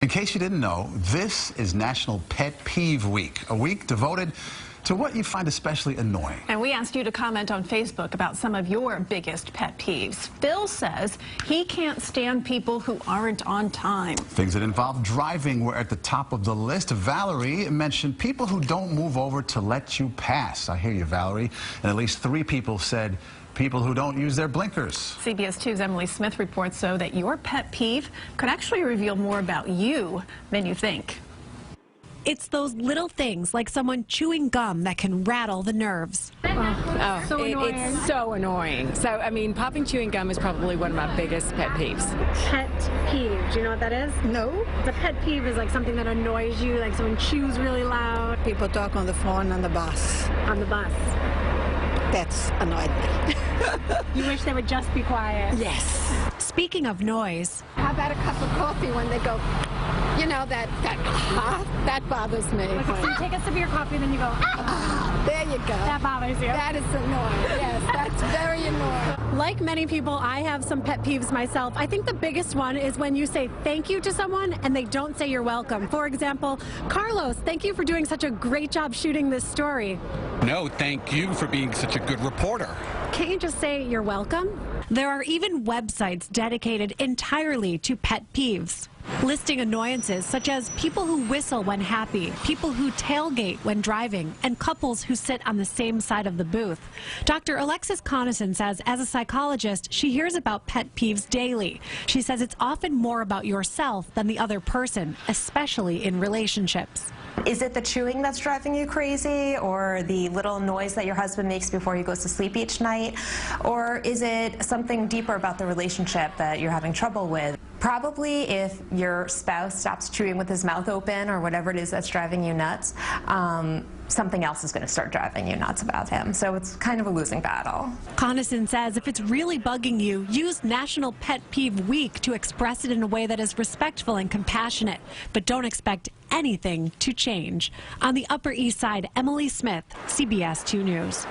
In case you didn't know, this is National Pet Peeve Week, a week devoted to what you find especially annoying. And we asked you to comment on Facebook about some of your biggest pet peeves. Phil says he can't stand people who aren't on time. Things that involve driving were at the top of the list. Valerie mentioned people who don't move over to let you pass. I hear you, Valerie. And at least 3 people said people who don't use their blinkers. CBS 2's Emily Smith reports, though, that your pet peeve could actually reveal more about you than you think. It's those little things like someone chewing gum that can rattle the nerves. It's so annoying. So, I mean, popping chewing gum is probably one of my biggest pet peeves. Pet peeve. Do you know what that is? No. The pet peeve is like something that annoys you, like someone chews really loud. People talk on the phone on the bus. On the bus. That's annoyed me. You wish they would just be quiet. Yes. Speaking of noise, How about a cup of coffee when they go, you know, that bothers me. So you take a sip of your coffee, then you go, There you go. that bothers you. That is annoying. Yes, that's very annoying. Like many people, I have some pet peeves myself. I think the biggest one is when you say thank you to someone and they don't say you're welcome. For example, Carlos, thank you for doing such a great job shooting this story. No, thank you for being such a good reporter. Can't you just say you're welcome? there are even websites dedicated entirely to pet peeves, listing annoyances such as people who whistle when happy, people who tailgate when driving, and couples who sit on the same side of the booth. Dr. Alexis Conason says as a psychologist, she hears about pet peeves daily. She says it's often more about yourself than the other person, especially in relationships. Is it the chewing that's driving you crazy, or the little noise that your husband makes before he goes to sleep each night? Or is it something deeper about the relationship that you're having trouble with? Probably if your spouse stops chewing with his mouth open or whatever it is that's driving you nuts, something else is going to start driving you nuts about him. So it's kind of a losing battle. Conason says if it's really bugging you, use National Pet Peeve Week to express it in a way that is respectful and compassionate, but don't expect anything to change. On the Upper East Side, Emily Smith, CBS 2 News.